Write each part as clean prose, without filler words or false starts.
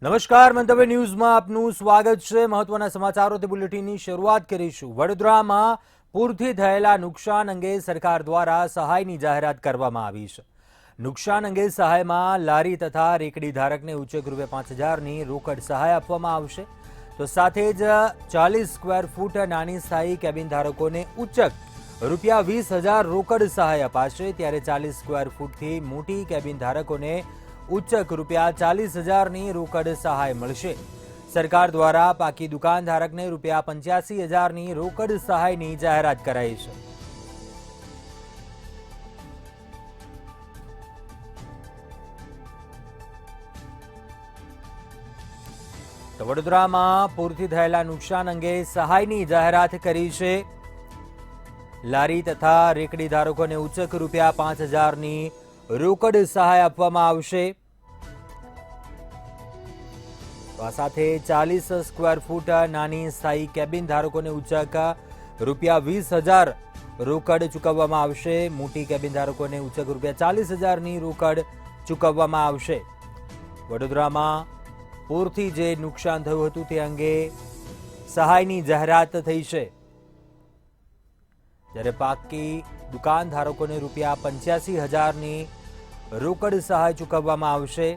નમસ્કાર, મંતવ્ય ન્યૂઝમાં આપનું સ્વાગત છે। મહત્વના સમાચારોથી બુલેટિનની શરૂઆત કરીશું। વડોદરામાં પૂરથી થયેલા નુકસાન અંગે સરકાર દ્વારા સહાયની જાહેરાત કરવામાં આવી છે। નુકસાન અંગે સહાયમાં લારી તથા રેકડી ધારકને ઉચ્ચક ₹5,000ની રોકડ સહાય આપવામાં આવશે, તો સાથે જ 40 સ્ક્વેર ફૂટ નાની સ્થાયી કેબિન ધારકોને ઉચ્ચક ₹20,000 રોકડ સહાય અપાશે, ત્યારે 40 સ્ક્વેર ફૂટથી મોટી કેબિન ધારકોને ઉચ્ચક ₹40,000ની રોકડ સહાય મળશે। સરકાર દ્વારા પાકી દુકાન ધારકને ₹85,000ની રોકડ સહાયની જાહેરાત કરાઈ છે। તો વડોદરામાં પૂરથી થયેલા નુકસાન અંગે સહાયની જાહેરાત કરી છે। લારી તથા રેકડી ધારકોને ઉચ્ચક ₹5,000ની રોકડ સહાય આપવામાં આવશે। આ સાથે 40 સ્ક્વેર ફૂટ નાની સ્થાયી કેબિન ધારકોને ઉચ્ચક ₹20,000 રોકડ ચૂકવવામાં આવશે। મોટી કેબિન ધારકોને ઉચ્ચક ₹40,000ની રોકડ ચૂકવવામાં આવશે। વડોદરામાં પૂરથી જે નુકસાન થયું હતું તે અંગે સહાયની જાહેરાત થઈ છે, જ્યારે પાકી દુકાન ધારકોને ₹85,000ની રોકડ સહાય ચૂકવવામાં આવશે।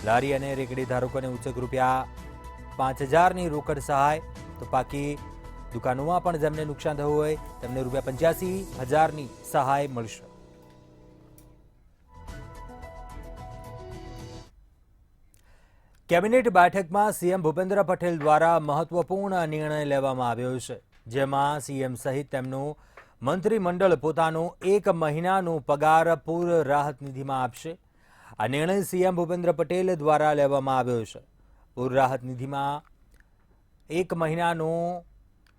લારી અને રેકડી ધારકોને ઉચ્ચક ₹5,000ની રોકડ સહાય, તો પાકી દુકાનોમાં પણ જેમને નુકસાન થયું હોય તેમને ₹85,000ની સહાય મળશે। કેબિનેટ બેઠકમાં સીએમ ભૂપેન્દ્ર પટેલ દ્વારા મહત્વપૂર્ણ નિર્ણય લેવામાં આવ્યો છે, જેમાં સીએમ સહિત તેમનું મંત્રીમંડળ પોતાનો 1 મહિનાનો પગાર પૂર રાહત નિધિમાં આપશે। આ નિર્ણય સીએમ ભૂપેન્દ્ર પટેલ દ્વારા લેવામાં આવ્યો છે। પૂર રાહત નિધિમાં 1 મહિનાનો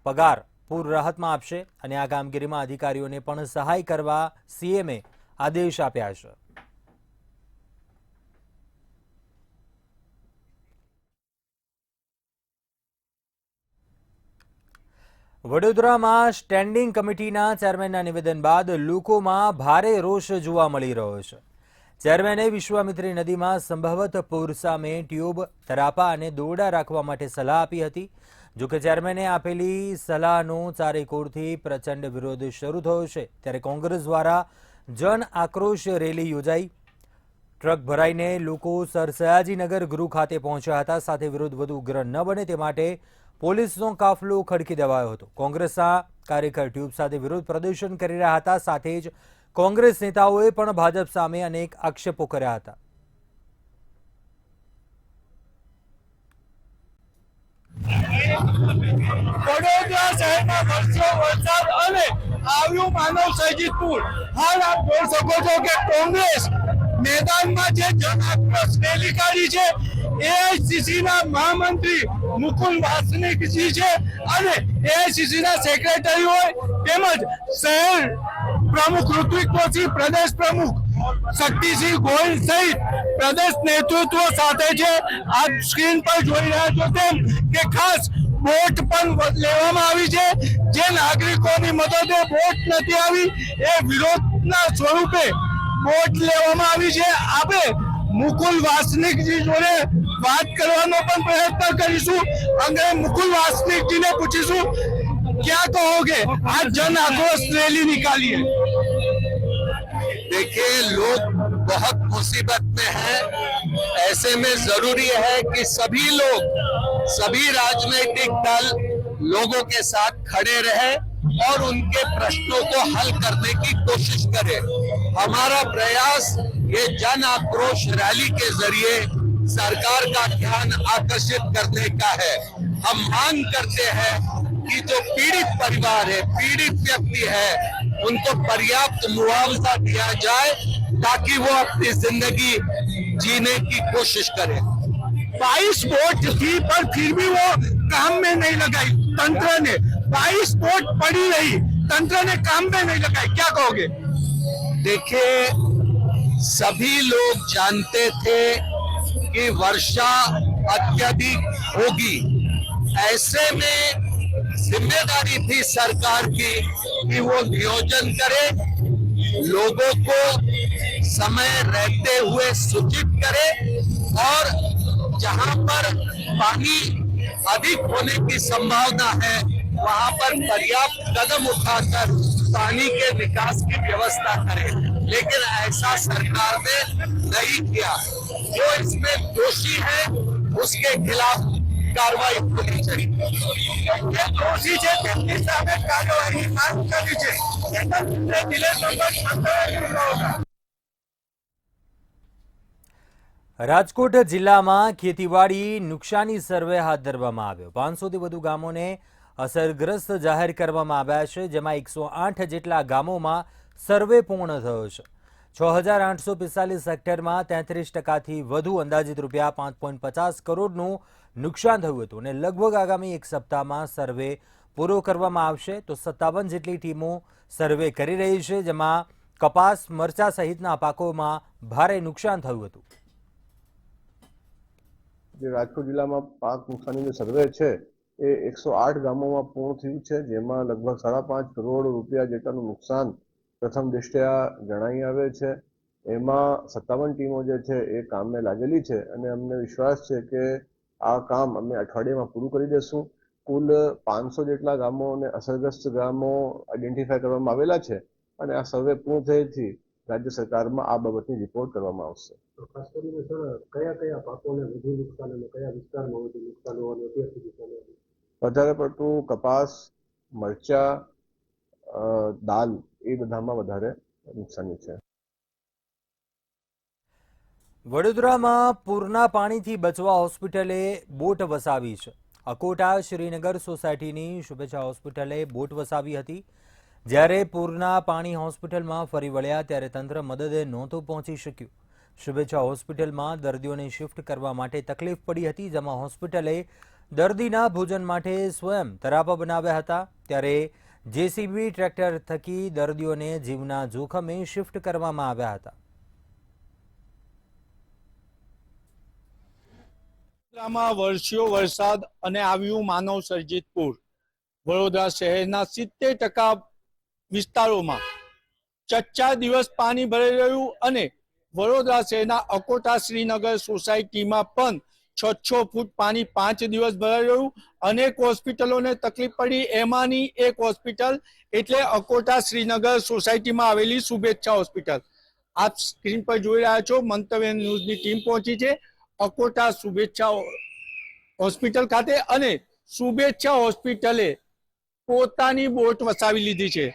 પગાર પૂર રાહતમાં આપશે અને આ કામગીરીમાં અધિકારીઓને પણ સહાય કરવા સીએમએ આદેશ આપ્યા છે। વડોદરામાં સ્ટેન્ડિંગ કમિટીના ચેરમેનના નિવેદન બાદ લોકોમાં ભારે રોષ જોવા મળી રહ્યો છે। ચેરમેને વિશ્વામિત્રી નદીમાં સંભવત પૂર સામે ટ્યુબ, તરાપા અને દોરડા રાખવા માટે સલાહ આપી હતી। જોકે ચેરમેને આપેલી સલાહનો ચારેકોરથી પ્રચંડ વિરોધ શરૂ થયો છે, ત્યારે કોંગ્રેસ દ્વારા જન આક્રોશ રેલી યોજાઈ। ટ્રક ભરાઈને લોકો સર સયાજીનગર ગૃહ ખાતે પહોંચ્યા હતા। સાથે વિરોધ વધુ ઉગ્ર ન બને તે માટે પોલીસનો કાફલો ખડકી દેવાયો હતો। કોંગ્રેસના કાર્યકર ટ્યુબ સાથે વિરોધ પ્રદર્શન કરી રહ્યા હતા। સાથે જ કોંગ્રેસ નેતાઓએ પણ ભાજપ સામે અનેક આક્ષેપો કર્યા હતા। વડોદરા શહેરમાં વરસ્યો વરસાદ અને આવ્યું માનવ સર્જિત પૂર। હાલ આપ જોઈ શકો છો કે કોંગ્રેસ મેદાનમાં જે જન આક્રોશ રેલી કાઢી છે, એઆઈસીસીના મહામંત્રી મુકુલ વાસનિકજી છે અને એઆઈસીસીના સેક્રેટરી હોય તેમજ શહેર પ્રમુખ ઋત્વિક જોશી, પ્રદેશ પ્રમુખ શક્તિસિંહ ગોહિલ સહિત પ્રદેશ નેતૃત્વ સાથે છે। આપ સ્ક્રીન પર જોઈ રહ્યા છો તેમ કે ખાસ બોટ પણ લેવામાં આવી છે। જે નાગરિકોની મદદે બોટ નથી આવી એ વિરોધના સ્વરૂપે બોટ લેવામાં આવી છે। આપણે મુકુલ વાસનિકજી જોડે વાત કરવાનો પણ પ્રયત્ન કરીશું અને मुकुल वासनिक जी ने पूछीશું क्या कहोगे आज जन आक्रोश रैली निकाली है। देखिए, लोग बहुत मुसीबत में हैं। ऐसे में जरूरी है कि सभी लोग, सभी राजनीतिक दल लोगों के साथ खड़े रहे और उनके प्रश्नों को हल करने की कोशिश करें। हमारा प्रयास ये जन आक्रोश रैली के जरिए सरकार का ध्यान आकर्षित करने का है। हम मांग करते हैं कि जो पीड़ित परिवार है, पीड़ित व्यक्ति है, उनको पर्याप्त मुआवजा दिया जाए ताकि वो अपनी जिंदगी जीने की कोशिश करें। 22 बोट थी पर फिर भी वो काम में नहीं लगाई तंत्र ने। 22 बोट पड़ी रही, तंत्र ने काम में नहीं लगाई, क्या कहोगे। देखिए, सभी लोग जानते थे कि वर्षा अत्यधिक होगी। ऐसे में जिम्मेदारी थी सरकार की कि वो नियोजन करे, लोगों को समय रहते हुए सूचित करे और जहां पर पानी अधिक होने की संभावना है वहां पर पर्याप्त कदम उठाकर पानी के निकास की व्यवस्था करे, लेकिन ऐसा सरकार ने नहीं किया। जो इसमें दोषी है उसके खिलाफ કાર્યવાહી કરવી चाहिए। જે દોષી છે તેમની સામે કાર્યવાહી માંગ કરી છે। નિલેશ ભટ્ટ મંતવ્ય કર્યું। રાજકોટ જિલ્લામાં ખેતીવાડી નુકસાની સર્વે હાથ ધરવામાં આવ્યો। 500થી વધુ ગામોને અસરગ્રસ્ત જાહેર કરવામાં આવ્યા છે, જેમાં 108 જેટલા ગામોમાં સર્વે પૂર્ણ થયો છે। 6845 હેક્ટરમાં 33%થી વધુ અંદાજિત રૂપિયા 5.50 કરોડનું નુકસાન થયું હતું અને લગભગ આગામી એક સપ્તાહમાં સર્વે પૂરો કરવામાં આવશે। તો 57 જેટલી ટીમો સર્વે કરી રહી છે, જેમાં કપાસ, મરચા સહિતના પાકોમાં ભારે નુકસાન થયું હતું। જે રાજકોટ જિલ્લામાં પાક નુકસાનીનો સર્વે છે એ 108 ગામોમાં પૂર્ણ થયું છે, જેમાં લગભગ 5.5 કરોડ રૂપિયા જેટલાનું નુકસાન પ્રથમ દૃષ્ટ્યા જણાઈ આવે છે। એમાં 57 ટીમો જે છે એ કામે લાગેલી છે અને અમને વિશ્વાસ છે કે આ કામ અમે અઠવાડિયામાં પૂરું કરી દેશું। કુલ 500 જેટલા ગામો અને અસરગ્રસ્ત ગામો આઈડેન્ટિફાય કરવામાં આવેલા છે અને આ સર્વે પૂર્ણ થયેથી રાજ્ય સરકારમાં આ બાબતની રિપોર્ટ કરવામાં આવશે। ખાસ કરીને સર કયા કયા પાકોને વધુ નુકસાન અને કયા વિસ્તારમાં વધુ નુકસાન હોવાનું અત્યાર સુધી ચાલે છે? વધારે પડતું કપાસ, મરચા, દાલ એ બધામાં વધારે નુકસાની છે। વડોદરામાં પૂરના પાણીથી બચવા હોસ્પિટલે બોટ વસાવી છે। અકોટા શ્રીનગર સોસાયટીની શુભેચ્છા હોસ્પિટલે બોટ વસાવી હતી। જ્યારે પૂરના પાણી હોસ્પિટલમાં ફરી વળ્યા ત્યારે તંત્ર મદદે નહોતું પહોંચી શક્યું। શુભેચ્છા હોસ્પિટલમાં દર્દીઓને શિફ્ટ કરવા માટે તકલીફ પડી હતી, જેમાં હોસ્પિટલે દર્દીના ભોજન માટે સ્વયં તરાપા બનાવ્યા હતા। ત્યારે જેસીબી ટ્રેક્ટર થકી દર્દીઓને જીવના જોખમે શિફ્ટ કરવામાં આવ્યા હતા। વડોદરામાં વરસ્યો વરસાદ અને આવ્યું માનવ સર્જિત પૂર। વડોદરા શહેરના 70% વિસ્તારોમાં 4 દિવસ પાણી ભરાઈ રહ્યું અને વડોદરા શહેરના અકોટા શ્રીનગર સોસાયટીમાં પણ 6 ફૂટ પાણી 5 દિવસ ભરાઈ રહ્યું। અનેક હોસ્પિટલોને તકલીફ પડી, એમાંની એક હોસ્પિટલ એટલે અકોટા શ્રીનગર સોસાયટીમાં આવેલી શુભેચ્છા હોસ્પિટલ। આપ સ્ક્રીન પર જોઈ રહ્યા છો, મંતવ્ય ન્યૂઝની ટીમ પહોંચી છે અકોટા શુભેચ્છા હોસ્પિટલ ખાતે અને શુભેચ્છા હોસ્પિટલે પોતાની બોટ વસાવી લીધી છે।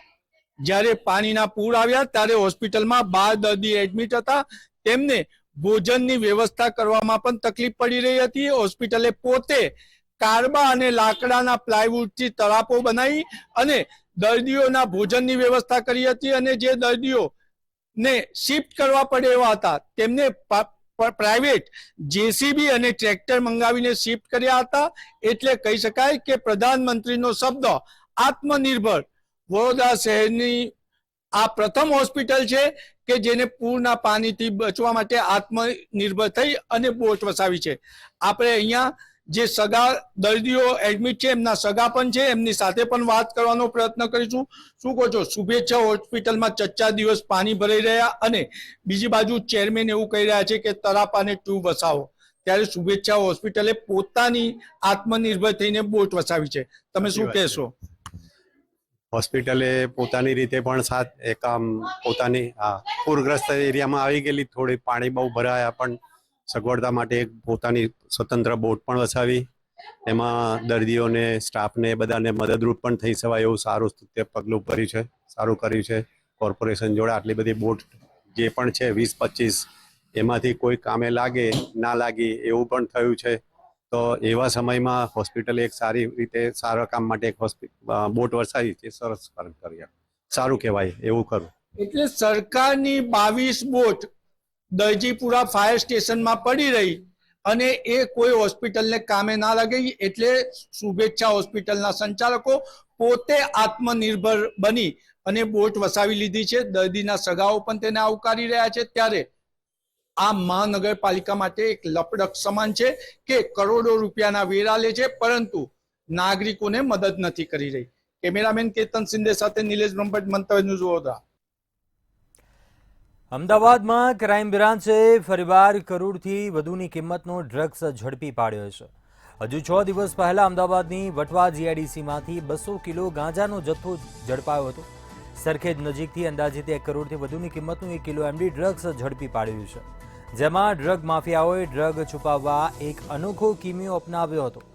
જ્યારે પાણીના પૂર આવ્યા ત્યારે હોસ્પિટલમાં 12 દર્દી એડમિટ હતા, તેમને ભોજનની વ્યવસ્થા કરવામાં પણ તકલીફ પડી રહી હતી। હોસ્પિટલે પોતે કારબા અને લાકડાના પ્લાયવુડથી તરાપો બનાવી અને દર્દીઓના ભોજનની વ્યવસ્થા કરી હતી અને જે દર્દીઓને શિફ્ટ કરવા પડે એવા હતા તેમને પ્રાઇવેટ જેસીબી અને ટ્રેક્ટર મંગાવીને શિફ્ટ કર્યા હતા। એટલે કહી શકાય કે પ્રધાનમંત્રીનો શબ્દ આત્મનિર્ભર વડોદરા શહેરની આ પ્રથમ હોસ્પિટલ છે કે જેને પૂરના પાણીથી બચવા માટે આત્મનિર્ભર થઈ અને બોટ વસાવી છે। આપણે અહીંયા જે સગા દર્દીઓ એડમિટ છે એમના સગા પણ છે, એમની સાથે પણ વાત કરવાનો પ્રયત્ન કરીશું। શું કહો છો? શુભેચ્છા હોસ્પિટલમાં 4 દિવસ પાણી ભરાઈ રહ્યા અને બીજી બાજુ ચેરમેન એવું કહી રહ્યા છે કે તરાપાને ટ્યુબ વસાવો, ત્યારે શુભેચ્છા હોસ્પિટલે પોતાની આત્મનિર્ભર થઈને બોટ વસાવી છે। તમે શું કહેશો? હોસ્પિટલે પોતાની રીતે પણ એક આમ પોતાની પૂરગ્રસ્ત એરિયામાં આવી ગયેલી, થોડી પાણી બહુ ભરાયા પણ સગવડતા માટે એક પોતાની સ્વતંત્ર બોટ પણ વસાવી, એમાં દર્દીઓને, સ્ટાફને બધાને મદદરૂપ પણ થઈ શકાય એવું સારું પગલું ભર્યું છે, સારું કર્યું છે। કોર્પોરેશન જોડે આટલી બધી બોટ જે પણ છે 20-25 એમાંથી કોઈ કામે લાગે ના લાગી એવું પણ થયું છે। તો એવા સમયમાં હોસ્પિટલે એક સારી રીતે સારા કામ માટે એક બોટ વસાવી છે, સરસ કર્યા, સારું કહેવાય એવું કરું। એટલે સરકારની 22 બોટ દરજીપુરા ફાયર સ્ટેશનમાં પડી રહી અને એ કોઈ હોસ્પિટલને કામે ના લાગી, એટલે શુભેચ્છા હોસ્પિટલના સંચાલકો પોતે આત્મનિર્ભર બની અને બોટ વસાવી લીધી છે। દર્દીના સગાઓ પણ તેને આવકારી રહ્યા છે। ત્યારે આ મહાનગરપાલિકા માટે એક લપડક સમાન છે કે કરોડો રૂપિયાના વેરા લે છે પરંતુ નાગરિકોને મદદ નથી કરી રહી। કેમેરામેન કેતન સિંધે સાથે નિલેશ બ્રહ્મભટ્ટ, મંતવ્ય ન્યૂઝ વડોદરા। અમદાવાદમાં ક્રાઇમ બ્રાન્ચે ફરીવાર કરોડથી વધુની કિંમતનો ડ્રગ્સ ઝડપી પાડ્યો છે. હજુ 6 દિવસ પહેલા અમદાવાદની વટવા જીઆઈડીસીમાંથી 200 કિલો ગાંજાનો જથ્થો ઝડપાયો હતો. સરખેજ નજીકથી અંદાજિત 1 કરોડથી વધુની કિંમતનું 1 કિલો એમડી ડ્રગ્સ ઝડપી પાડ્યું છે, જેમાં ડ્રગ માફિયાઓએ ડ્રગ છુપાવવા એક અનોખો કિમિયો અપનાવ્યો હતો.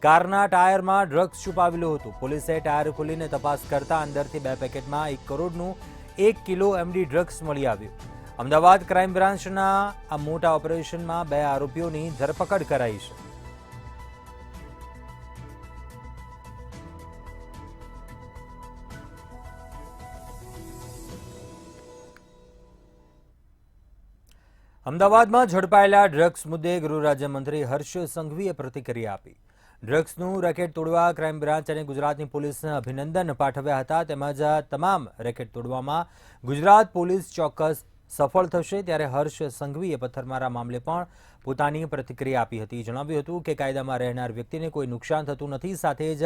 કારના ટાયરમાં ડ્રગ્સ છુપાવેલું હતું. પોલીસે ટાયર ખોલીને તપાસ કરતા અંદરથી 2 પેકેટમાં 1 કરોડનું 1 કિલો એમડી ડ્રગ્સ મળી આવ્યું. અમદાવાદ ક્રાઇમ બ્રાન્ચના આ મોટા ઓપરેશનમાં 2 આરોપીઓની ધરપકડ કરાઈ છે. અમદાવાદમાં ઝડપાયેલા ડ્રગ્સ મુદ્દે ગૃહ રાજ્યમંત્રી હર્ષ સંઘવીએ પ્રતિક્રિયા આપી. ડ્રગ્સનું રેકેટ તોડવા ક્રાઇમ બ્રાન્ચ અને ગુજરાતની પોલીસને અભિનંદન પાઠવ્યા હતા. તેમજ તમામ રેકેટ તોડવામાં ગુજરાત પોલીસ ચોક્કસ સફળ થશે. ત્યારે હર્ષ સંઘવીએ પથ્થરમારા મામલે પણ પોતાની પ્રતિક્રિયા આપી હતી. જણાવ્યું હતું કે કાયદામાં રહેનાર વ્યક્તિને કોઈ નુકસાન થતું નથી. સાથે જ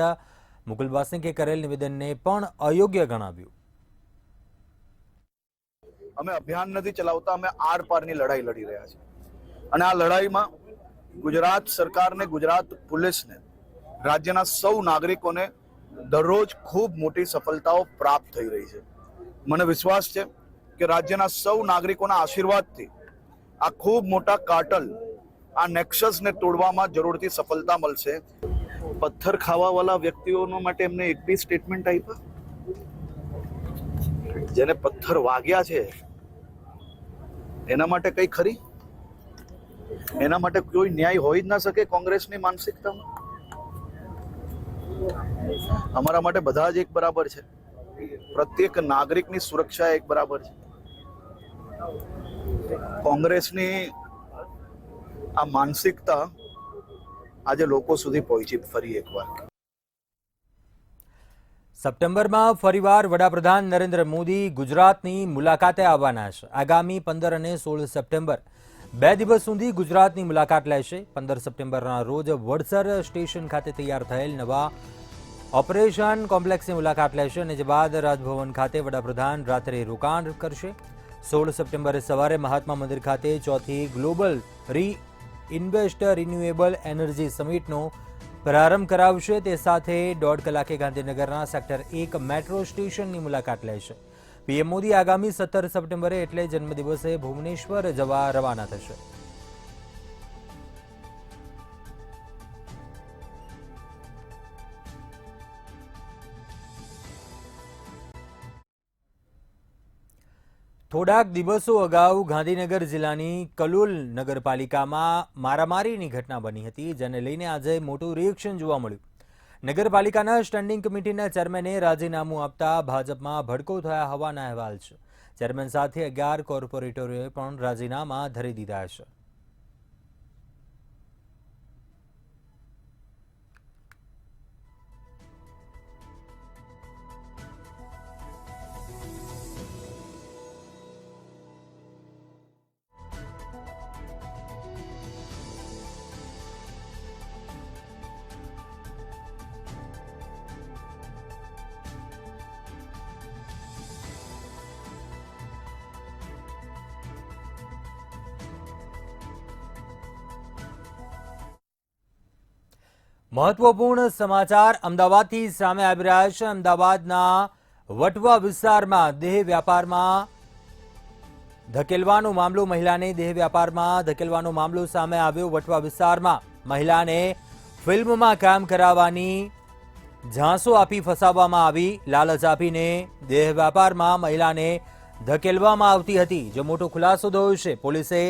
મુકુલ વાસનિકે કરેલ નિવેદનને પણ અયોગ્ય ગણાવ્યું. અમે અભિયાન નથી ચલાવતા, અમે આર પારની લડાઈ લડી રહ્યા છીએ. અને આ લડાઈમાં ગુજરાત સરકારને, ગુજરાત પોલીસને, રાજ્યના સૌ નાગરિકોને દરરોજ ખૂબ મોટી સફળતાઓ પ્રાપ્ત થઈ રહી છે. મને વિશ્વાસ છે કે રાજ્યના સૌ નાગરિકોના આશીર્વાદથી આ ખૂબ મોટા કાર્ટલ, આ નેક્સસને તોડવામાં જરૂરથી સફળતા મળશે. પથ્થર ખાવાવાળા વ્યક્તિઓનો માટે એમને એક બી સ્ટેટમેન્ટ આપ્યા? જેને પથ્થર વાગ્યા છે એના માટે કઈ ખરી? એના માટે કોઈ ન્યાય હોઈ જ ના શકે કોંગ્રેસની માનસિકતામાં? અમારા માટે બધા જ એક બરાબર છે. પ્રત્યેક નાગરિકની સુરક્ષા એક બરાબર છે. કોંગ્રેસની આ માનસિકતા આજે લોકો સુધી પહોંચી ફરી એકવાર. સપ્ટેમ્બરમાં ફરીવાર વડાપ્રધાન નરેન્દ્ર મોદી ગુજરાતની મુલાકાતે આવવાના છે. આગામી 15 અને 16 સપ્ટેમ્બર 2 દિવસ સુધી ગુજરાતની મુલાકાત લેશે. 15 સપ્ટેમ્બરના રોજ વડસર સ્ટેશન ખાતે તૈયાર થયેલ નવા ઓપરેશન કોમ્પ્લેક્સની મુલાકાત લેશે અને જે બાદ રાજભવન ખાતે વડાપ્રધાન રાત્રે રોકાણ કરશે. 16 સપ્ટેમ્બરે સવારે મહાત્મા મંદિર ખાતે 4થી ગ્લોબલ ઇન્વેસ્ટ રિન્યુએબલ એનર્જી સમિટનો પ્રારંભ કરાવશે. તે સાથે 1.5 કલાકે ગાંધીનગરના સેક્ટર 1 મેટ્રો સ્ટેશનની મુલાકાત લેશે. પીએમ મોદી આગામી 17 સપ્ટેમ્બરે એટલે જન્મદિવસે ભુવનેશ્વર જવા રવાના થશે. થોડાક દિવસો અગાઉ ગાંધીનગર જિલ્લાની કલોલ નગરપાલિકામાં મારામારીની ઘટના બની હતી, જેને લઈને આજે મોટું રિએક્શન જોવા મળ્યું. નગરપાલિકાના સ્ટેન્ડિંગ કમિટીના ચેરમેને રાજીનામું આપતા ભાજપમાં ભડકો થયા હોવાના અહેવાલ છે. ચેરમેન સાથે 11 કોર્પોરેટરોએ પણ રાજીનામા ધરી દીધા છે. મહત્વપૂર્ણ સમાચાર અમદાવાદથી સામે આવી રહ્યા છે. અમદાવાદના વટવા વિસ્તારમાં દેહ વ્યાપારમાં ધકેલવાનો મામલો, મહિલાને દેહ વ્યાપારમાં ધકેલવાનો મામલો સામે આવ્યો. વટવા વિસ્તારમાં મહિલાને ફિલ્મમાં કામ કરાવવાની ઝાંસો આપી ફસાવવામાં આવી. લાલચ આપીને દેહ વ્યાપારમાં મહિલાને ધકેલવામાં આવતી હતી, જે મોટો ખુલાસો થયો છે. પોલીસે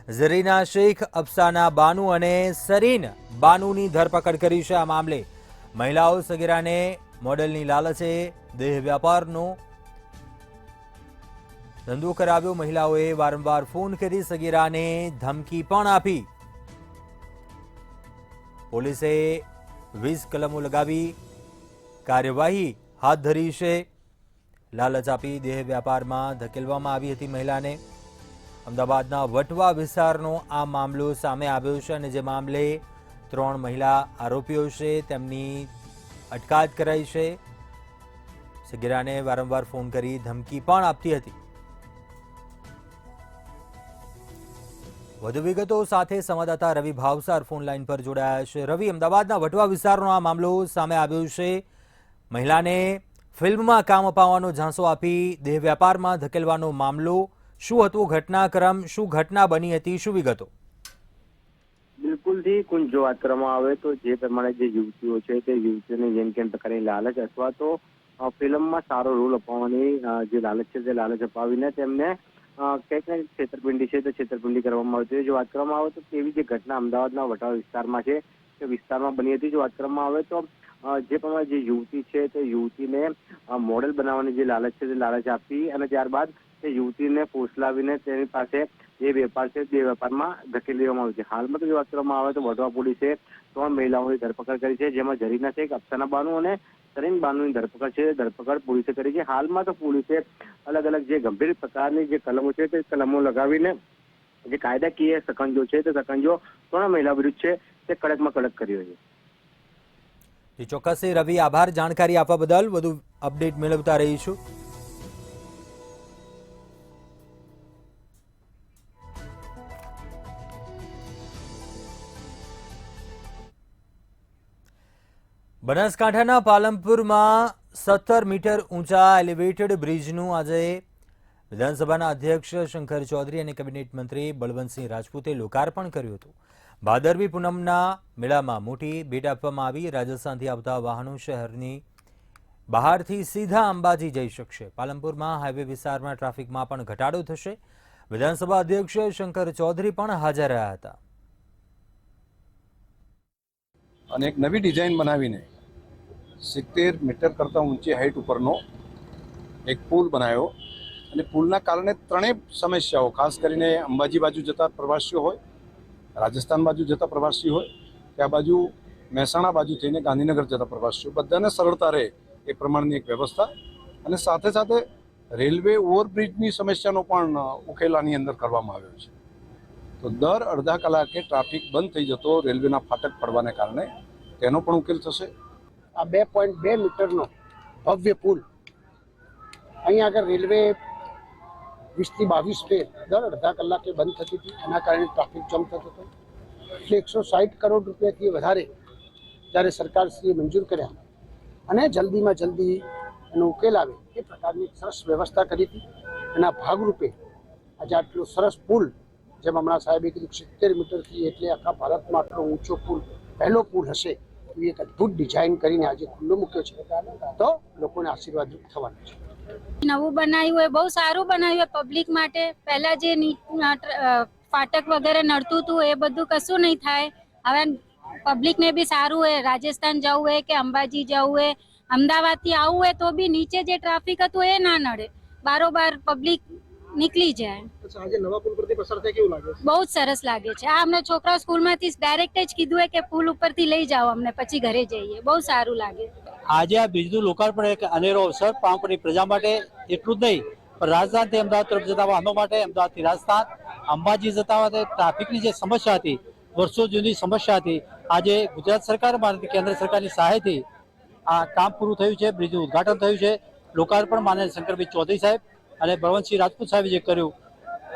ઝરીના શેખ, અફસાના બાનુ અને સરીન બાનુની ધરપકડ કરી છે. આ મામલે મહિલાઓ સગીરાને મોડેલની લાલચે દેહ વ્યાપારનો ધંધો કરાવ્યો. મહિલાઓએ વારંવાર ફોન કરી સગીરાને ધમકી પણ આપી. પોલીસે 20 કલમો લગાવી કાર્યવાહી હાથ ધરી છે. લાલચ આપી દેહ વ્યાપારમાં ધકેલવામાં આવી હતી મહિલાને. અમદાવાદના વટવા વિસ્તારનો આ મામલો સામે આવ્યો છે અને જે મામલે 3 મહિલા આરોપીઓ છે તેમની અટકાયત કરાઈ છે. સગીરાને વારંવાર ફોન કરી ધમકી પણ આપતી હતી. વધુ વિગતો સાથે સંવાદદાતા રવિ ભાવસાર ફોન લાઈન પર જોડાયા છે. રવિ, અમદાવાદના વટવા વિસ્તારનો આ મામલો સામે આવ્યો છે. મહિલાને ફિલ્મમાં કામ અપાવવાનો ઝાંસો આપી દેહ વેપારમાં ધકેલવાનો મામલો. શું હતો ઘટનાક્રમ? શું ઘટના બની હતી? શું વિગતો? બિલકુલથી કુંજ જો વાત કરવામાં આવે તો જે પ્રમાણે જે યુવતીઓ છે તે યુવતીઓને જેમ કેમ પ્રકારની લાલચ અથવા તો ફિલ્મમાં સારો રોલ અપાવવાની જે લાલચ છે તે લાલચ અપાવીને તેમને કંઈક ને છેતરપિંડી છે તો છેતરપિંડી કરવામાં આવતી હોય. જો વાત કરવામાં આવે તો તેવી જે ઘટના અમદાવાદના વટાવા વિસ્તારમાં છે તે વિસ્તારમાં બની હતી. જો વાત કરવામાં આવે તો જે પ્રમાણે જે યુવતી છે તે યુવતીને મોડેલ બનાવવાની જે લાલચ છે તે લાલચ આપી અને ત્યારબાદ તે યુવતીને ફોસલાવીને તેની પાસે જે વેપાર છે તે વેપારમાં ધકેલી દેવામાં આવ્યો છે. હાલમાં તો જો વાત કરવામાં આવે તો વડોદરા પોલીસે 3 મહિલાઓની ધરપકડ કરી છે, જેમાં જરીના શેખ, અફસાના બાનુ અને સરીન બાનુની ધરપકડ છે. ધરપકડ પોલીસે કરી છે. હાલમાં તો પોલીસે અલગ અલગ જે ગંભીર પ્રકારની જે કલમો છે તે કલમો લગાવીને જે કાયદાકીય સકંજો છે તે સકંજો 3 મહિલા વિરુદ્ધ છે તે કડકમાં કડક કર્યો છે. ચોક્કસ રવિ, આભાર જાણકારી આપવા બદલ. વધુ અપડેટ મેળવતા રહીશું. બનાસકાંઠાના પાલનપુરમાં 17 મીટર ઊંચા એલિવેટેડ બ્રિજનું આજે વિધાનસભાના અધ્યક્ષ શંકર ચૌધરી અને કેબિનેટ મંત્રી બળવંતસિંહ રાજપૂતે લોકાર્પણ કર્યું હતું. ભાદરવી પૂનમના મેળામાં મોટી ભેટ આપવામાં આવી. રાજસ્થાનથી આવતા વાહનો શહેરની બહારથી સીધા અંબાજી જઈ શકશે. પાલનપુરમાં હાઈવે વિસ્તારમાં ટ્રાફિકમાં પણ ઘટાડો થશે. વિધાનસભા અધ્યક્ષ શંકર ચૌધરી પણ હાજર રહ્યા હતા. અને એક નવી ડિઝાઇન બનાવીને 70 મીટર કરતાં ઊંચી હાઇટ ઉપરનો એક પુલ બનાવ્યો અને પુલના કારણે ત્રણેય સમસ્યાઓ, ખાસ કરીને અંબાજી બાજુ જતા પ્રવાસીઓ હોય, રાજસ્થાન બાજુ જતા પ્રવાસીઓ હોય, કે આ બાજુ મહેસાણા બાજુ થઈને ગાંધીનગર જતા પ્રવાસીઓ, બધાને સરળતા રહે એ પ્રમાણની એક વ્યવસ્થા અને સાથે સાથે રેલવે ઓવરબ્રિજની સમસ્યાનો પણ ઉકેલ આની અંદર કરવામાં આવ્યો છે. તો દર અડધા કલાકે ટ્રાફિક બંધ થઈ જતો રેલવેના ફાટક પડવાને કારણે તેનો પણ ઉકેલ થશે. આ 2.2 મીટરનો ભવ્ય પુલ અહીંયા આગળ રેલવે 20 થી 22 ટ્રેન દર અડધા કલાકે બંધ થતી હતી. એના કારણે ટ્રાફિક જામ થતો હતો. એટલે 160 કરોડ રૂપિયાથી વધારે જ્યારે સરકારશ્રીએ મંજૂર કર્યા અને જલ્દીમાં જલ્દી એનો ઉકેલ આવે એ પ્રકારની સરસ વ્યવસ્થા કરી હતી. એના ભાગરૂપે આજે આટલો સરસ પુલ, જેમ હમણાં સાહેબે કીધું 70 મીટરથી એટલે આખા ભારતમાં આટલો ઊંચો પુલ પહેલો પુલ હશે એવી એક અદ્ભુત ડિઝાઇન કરીને આજે ખુલ્લો મૂક્યો છે. તો લોકોને આશીર્વાદ થવાનો છે. નવું બનાવ્યું હોય, બહુ સારું બનાવ્યું હોય પબ્લિક માટે. પહેલા જે ફાટક વગેરે નડતું હતું એ બધું કશું નહીં થાય. હવે પબ્લિકને બી સારું હોય. રાજસ્થાન જવું હોય કે અંબાજી જવું હોય, અમદાવાદથી આવવું હોય તો બી નીચે જે ટ્રાફિક હતું એ ના નડે. બારોબાર પબ્લિક નીકળી જાય. આજે નવા પુલ પરથી પસાર થાય કેવું લાગે? બહુ જ સરસ લાગે છે. આ અમને છોકરા સ્કૂલમાંથી ડાયરેક્ટ જ કીધું હોય કે પુલ ઉપરથી લઈ જાઓ અમને, પછી ઘરે જઈએ. બહુ સારું લાગે. આજે આ બ્રિજનું લોકાર્પણ એક અનેરો અવસર પાલનપુરની પ્રજા માટે એટલું જ નહીં, પણ રાજસ્થાનથી અમદાવાદ તરફ જતા વાહનો માટે, અમદાવાદથી રાજસ્થાન, અંબાજી જતા માટે ટ્રાફિકની જે સમસ્યા હતી, વર્ષો જૂની સમસ્યા હતી, આજે ગુજરાત સરકાર મારફતે કેન્દ્ર સરકારની સહાયથી આ કામ પૂરું થયું છે. બ્રિજનું ઉદઘાટન થયું છે. લોકાર્પણ માનનીય શંકરભાઈ ચૌધરી સાહેબ અને બળવંતસિંહ રાજપૂત સાહેબે જે કર્યું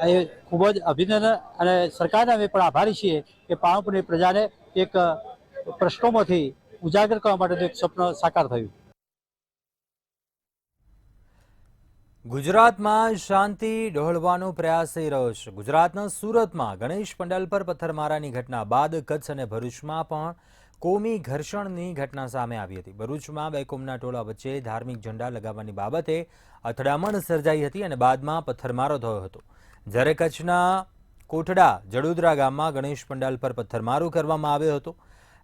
એ ખૂબ જ અભિનંદન અને સરકારને અમે પણ આભારી છીએ કે પાલનપુરની પ્રજાને એક પ્રશ્નોમાંથી ઉજાગર કરવા માટેનું એક સ્વપ્ન સાકાર થયું. ગુજરાતમાં શાંતિ ડહોળવાનો પ્રયાસ થઈ રહ્યો છે. ગુજરાતના સુરતમાં ગણેશ પંડાલ પર પથ્થરમારાની ઘટના બાદ કચ્છ અને ભરૂચમાં પણ કોમી ઘર્ષણની ઘટના સામે આવી હતી. ભરૂચમાં બે કોમના ટોળા વચ્ચે ધાર્મિક ઝંડા લગાવવાની બાબતે અથડામણ સર્જાઈ હતી અને બાદમાં પથ્થરમારો થયો હતો. જ્યારે કચ્છના કોટડા જડોદરા ગામમાં ગણેશ પંડાલ પર પથ્થરમારો કરવામાં આવ્યો હતો.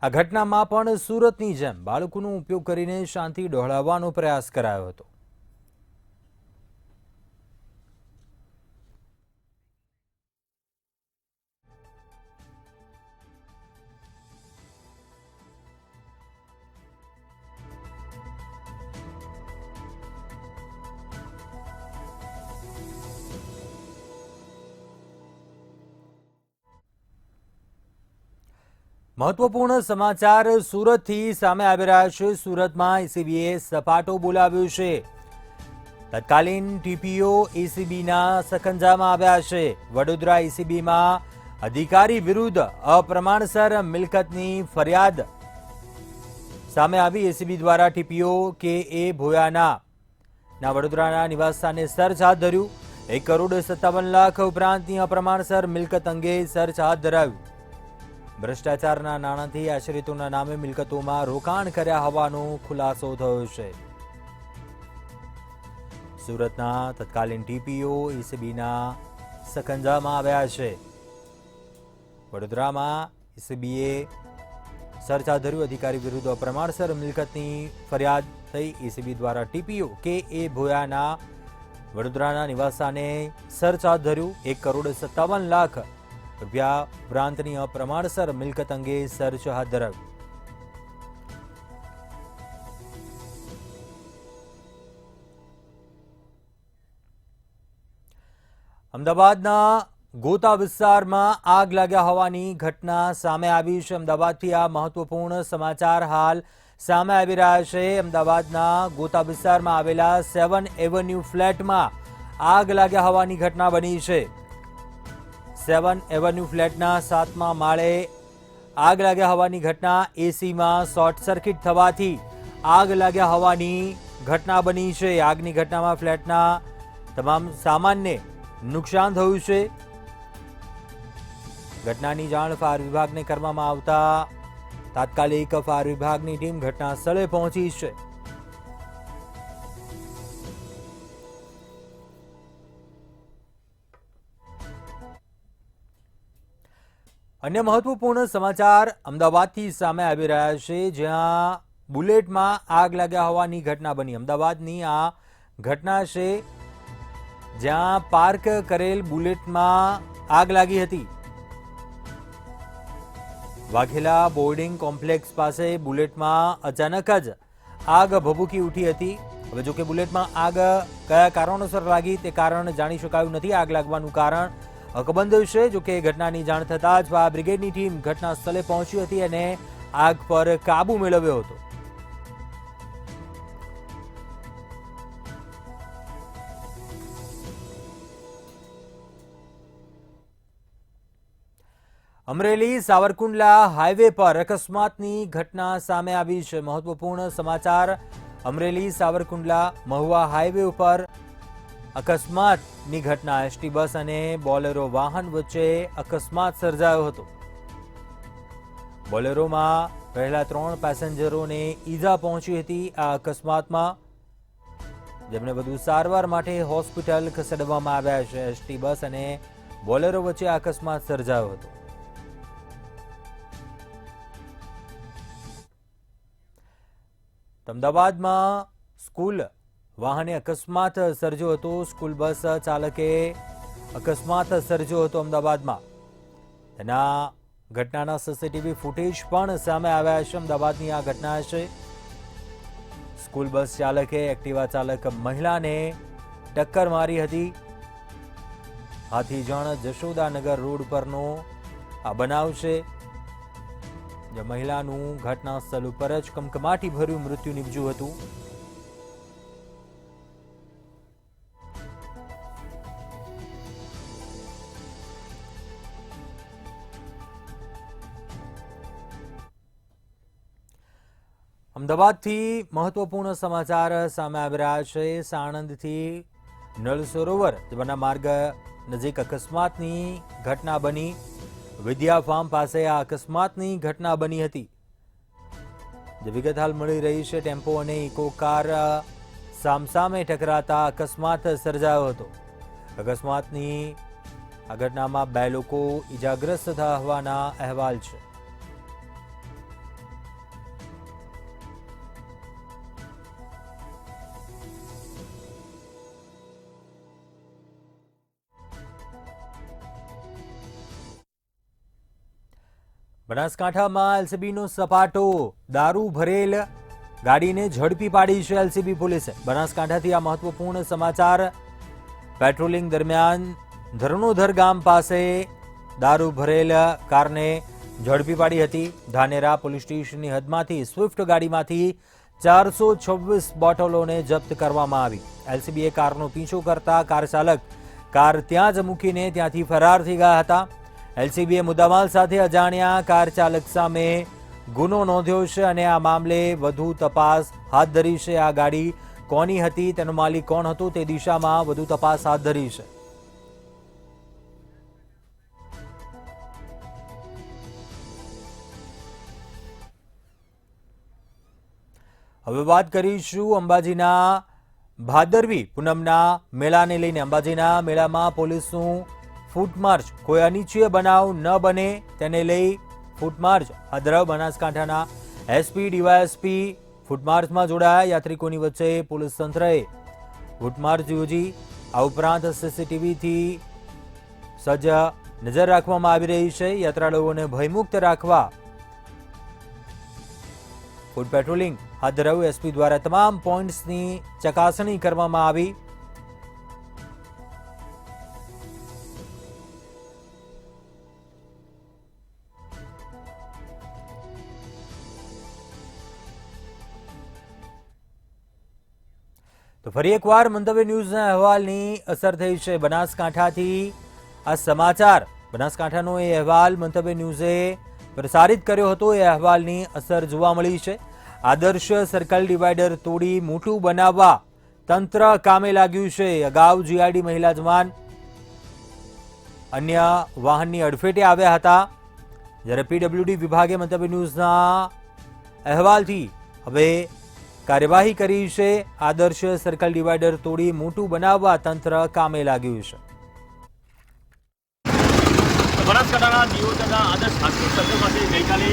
આ ઘટનામાં પણ સુરતની જેમ બાળકોનો ઉપયોગ કરીને શાંતિ ડહોળાવવાનો પ્રયાસ કરાયો હતો. મહત્વપૂર્ણ સમાચાર સુરતથી સામે આવી રહ્યા છે. સુરતમાં એસીબીએ સપાટો બોલાવ્યો છે. તત્કાલીન ટીપીઓ એસીબીના સકંજામાં આવ્યા છે. વડોદરા એસીબીમાં અધિકારી વિરુદ્ધ અપ્રમાણસર મિલકતની ફરિયાદ સામે આવી. એસીબી દ્વારા ટીપીઓ કે.એ. ભોયાના વડોદરાના નિવાસસ્થાને સર્ચ હાથ ધર્યું. 1,57 લાખ ઉપરાંતની અપ્રમાણસર મિલકત અંગે સર્ચ હાથ ધરાવ્યું. ભ્રષ્ટાચારના નાણાંથી આશ્રિતોના નામે મિલકતોમાં રોકાણ કર્યા હોવાનો ખુલાસો થયો છે. સુરતના તત્કાલીન ટીપીઓ એસીબીના સકંજામાં આવ્યા છે. વડોદરામાં એસીબીએ સર્ચ હાથ ધર્યું. અધિકારી વિરુદ્ધ અપ્રમાણસર મિલકતની ફરિયાદ થઈ. એસીબી દ્વારા ટીપીઓ કે.એ. ભોયાના વડોદરાના નિવાસસ્થાને સર્ચ હાથ ધર્યું. 1,57 લાખ રૂપિયા ઉપરાંતની અપ્રમાણસર મિલકત અંગે સર્ચ હાથ ધરાવ્યું. અમદાવાદના ગોતા વિસ્તારમાં આગ લાગ્યા હોવાની ઘટના સામે આવી છે. અમદાવાદથી આ મહત્વપૂર્ણ સમાચાર હાલ સામે આવી રહ્યા છે. અમદાવાદના ગોતા વિસ્તારમાં આવેલા 7 એવન્યુ ફ્લેટમાં આગ લાગ્યા હોવાની ઘટના બની છે. 7 એવન્યુ ફ્લેટના 7મા માળે આગ લાગ્યા હોવાની ઘટના. એસીમાં શોર્ટ સર્કિટ થવાથી આગ લાગ્યા હોવાની ઘટના બની છે. આગની ઘટનામાં ફ્લેટના તમામ સામાનને નુકસાન થયું છે. ઘટનાની જાણ ફાયર વિભાગને કરવામાં આવતા તાત્કાલિક ફાયર વિભાગની ટીમ ઘટના સ્થળે પહોંચી છે. અન્ય મહત્વપૂર્ણ સમાચાર અમદાવાદથી સામે આવી રહ્યા છે, જ્યાં બુલેટમાં આગ લાગ્યા હોવાની ઘટના બની. અમદાવાદની આ ઘટના છે, જ્યાં પાર્ક કરેલ બુલેટમાં આગ લાગી હતી. વાઘેલા બોર્ડિંગ કોમ્પ્લેક્સ પાસે બુલેટમાં અચાનક જ આગ ભભૂકી ઉઠી હતી. હવે જો કે બુલેટમાં આગ કયા કારણોસર લાગી તે કારણ જાણી શકાયું નથી. આગ લાગવાનું કારણ અકબંધ છે. જો કે ઘટનાની જાણ થતાં જ ફાયર બ્રિગેડની ટીમ ઘટના સ્થળે પહોંચી હતી અને આગ પર કાબુ મેળવ્યો હતો. અમરેલી સાવરકુંડલા હાઈવે પર અકસ્માતની ઘટના સામે આવી છે. મહત્વપૂર્ણ સમાચાર અમરેલી સાવરકુંડલા મહુવા હાઈવે ઉપર અકસ્માતની ઘટના. એસટી બસ અને બોલેરો વાહન વચ્ચે અકસ્માત સર્જાયો હતો. બોલેરોમાં પહેલા 3 પેસેન્જરોને ઈજા પહોંચી હતી. આ અકસ્માતમાં જેમને વધુ સારવાર માટે હોસ્પિટલ ખસેડવામાં આવ્યા છે. એસટી બસ અને બોલેરો વચ્ચે અકસ્માત સર્જાયો હતો. અમદાવાદમાં સ્કૂલ વાહને અકસ્માત સર્જ્યો હતો. સ્કૂલ બસ ચાલકે અકસ્માત સર્જ્યો હતો અમદાવાદમાં. તેના ઘટનાના સીસીટીવી ફૂટેજ પણ સામે આવ્યા છે. અમદાવાદની આ ઘટના છે. સ્કૂલ બસ ચાલકે એક્ટિવા ચાલક મહિલાને ટક્કર મારી હતી. હાથીજણ જશોદાનગર રોડ પરનો આ બનાવ છે. મહિલાનું ઘટના સ્થળ ઉપર જ કમકમાટી ભર્યું મૃત્યુ નીપજ્યું હતું. અમદાવાદથી મહત્વપૂર્ણ સમાચાર સામે આવી રહ્યા છે. સાણંદથી નળ સરોવર જવાના માર્ગ નજીક અકસ્માતની ઘટના બની. વિદ્યા ફાર્મ પાસે આ અકસ્માતની ઘટના બની હતી. જે વિગત હાલ મળી રહી છે, ટેમ્પો અને ઇકો કાર સામસામે ટકરાતા અકસ્માત સર્જાયો હતો. અકસ્માતની આ ઘટનામાં 2 લોકો ઇજાગ્રસ્ત થયા હોવાના અહેવાલ છે. બનાસકાંઠામાં એલસીબીનો સપાટો. દારૂ ભરેલ ગાડીને ઝડપી પાડી છે એલસીબી પોલીસે. બનાસકાંઠાથી આ મહત્વપૂર્ણ સમાચાર. પેટ્રોલિંગ દરમિયાન ધરણોધર ગામ પાસે દારૂ ભરેલ કારને ઝડપી પાડી હતી. ધાનેરા પોલીસ સ્ટેશનની હદમાંથી સ્વિફ્ટ ગાડીમાંથી 426 બોટલોને જપ્ત કરવામાં આવી. એલસીબીએ કારનો પીછો કરતા કાર ચાલક કાર ત્યાં જ મૂકીને ત્યાંથી ફરાર થઈ ગયા હતા. એલસીબીએ મુદ્દામાલ સાથે અજાણ્યા કાર ચાલક સામે ગુનો નોંધ્યો છે અને આ મામલે વધુ તપાસ હાથ ધરી છે. આ ગાડી કોની હતી, તેનો માલિક કોણ હતો, તે દિશામાં વધુ તપાસ હાથ ધરી છે. હવે વાત કરીશું અંબાજીના ભાદરવી પૂનમના મેળાને લઈને. અંબાજીના મેળામાં પોલીસનું ફૂટમાર્ચ કોઈ અનિચ્છનીય બનાવ ન બને તેને લઈ ફૂટમાર્ચ હાથ ધરાવ. બનાસકાંઠાના એસપી ડીવાયએસપી ફૂટમાર્ચમાં જોડાયા. યાત્રિકોની વચ્ચે પોલીસ તંત્રએ ફૂટમાર્ચ યોજી. આ ઉપરાંત સીસીટીવીથી સજ્જ નજર રાખવામાં આવી રહી છે. યાત્રાળુઓને ભયમુક્ત રાખવા ફૂટ પેટ્રોલિંગ હાથ ધરાયું. એસપી દ્વારા તમામ પોઈન્ટ્સની ચકાસણી કરવામાં આવી. તો ફરી એકવાર મંતવ્ય ન્યૂઝના અહેવાલની અસર થઈ છે. બનાસકાંઠાથી આ સમાચાર, બનાસકાંઠાનો એ અહેવાલ મંતવ્ય ન્યૂઝે પ્રસારિત કર્યો હતો. એ અહેવાલની અસર જોવા મળી છે. આદર્શ સર્કલ ડિવાઈડર તોડી મોટું બનાવવા તંત્ર કામે લાગ્યું છે. અગાઉ જીઆરડી મહિલા જવાન અન્ય વાહનની અડફેટે આવ્યા હતા, જ્યારે પીડબ્લ્યુડી વિભાગે મંતવ્ય ન્યૂઝના અહેવાલથી હવે કાર્યવાહી કરી છે. આદર્શ સર્કલ ડિવાઈડર તોડી મોટું બનાવવા તંત્ર કામે લાગ્યું છે. બનાસકાંઠાના દિયોદરના આદર્શ હાઈસ્કૂલ સર્કલ પાસે ગઈકાલે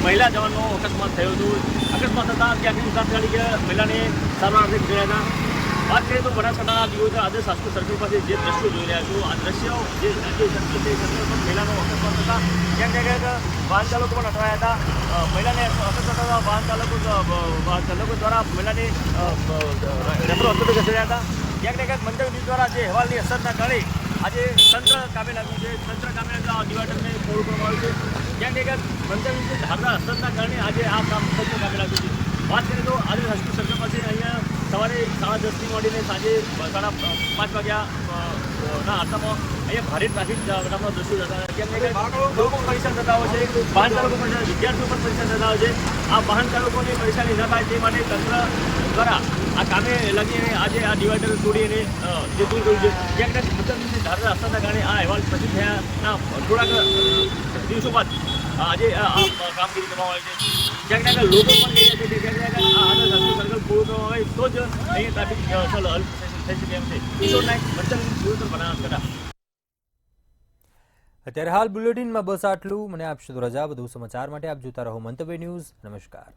મહિલા જવાનનો અકસ્માત થયો હતો. અકસ્માત થતાં ત્યાંથી તાત્કાલિક મહિલાને સારવાર અર્થે ખસેડાયા હતા. વાત કરીએ તો બનાસકાંઠાના દિયોદર આદર્શ હાઈસ્કૂલ સર્કલ પાસે જે દ્રશ્યો જોઈ રહ્યા છો, આ દ્રશ્યો જે સર્કલ છે, સર્કલ પર મહિલાનો અકસ્માત થતાં ક્યાંક ને ક્યાંક વાહન ચાલકો પણ અટવાયા હતા. મહિલાને અકસ્માત થતાં વાહન ચાલકો દ્વારા મહિલાને રેફર હોસ્પિટલ ખસેડ્યા હતા. ક્યાંક ને ક્યાંક મંતવ્ય ન્યૂઝ દ્વારા જે અહેવાલની અસરના કારણે આજે તંત્ર કામે લાગ્યું છે. તંત્ર કામે લાગતા ડિવાઈડરને ફોડું કરવામાં આવ્યું છે. ક્યાંક ને ક્યાંક મંતવ્ય ધારના અસરના કારણે આજે આ કામ તંત્ર કામે લાગ્યું છે. વાત કરીએ તો આજે હાઈસ્કૂલ સર્કલ પાસે અહીંયા સવારે 10:30થી માંડીને સાંજે 5:30 વાગ્યાના અરસામાં અહીંયા ભારે ટ્રાફિક નામના દ્રશ્યો જતા હતા. કેમ કે લોકો પરેશાન થતા હોય છે, વાહન ચાલકો પણ, વિદ્યાર્થીઓ પણ પરેશાન થતા હોય છે. આ વાહન ચાલકોની પરેશાની ન થાય તે માટે તંત્ર દ્વારા આ કામે લાગીને આજે આ ડિવાઈડર તોડીને જે દૂર કર્યું છે. ક્યાંક મતલબ ધારના અસરના કારણે આ અહેવાલ પ્રસિદ્ધ થયાના થોડાક દિવસો બાદ આજે આ કામગીરી કરવામાં આવી છે. ક્યાંક ને લોકો પણ કહી શકે છે ક્યાંક આ આદર્શ હાઈસ્કૂલ સર્કલ પૂરું કરવામાં આવે તો જ અહીંયા ટ્રાફિક હલ થઈ શકે એમ છે. કિશોર નાયક, મંતવ્ય બનાસકાંઠા. અત્યારે હાલ બુલેટિનમાં બસ આટલું. મને આપશો રજા. વધુ સમાચાર માટે આપ જોતા રહો મંતવ્ય ન્યૂઝ. નમસ્કાર.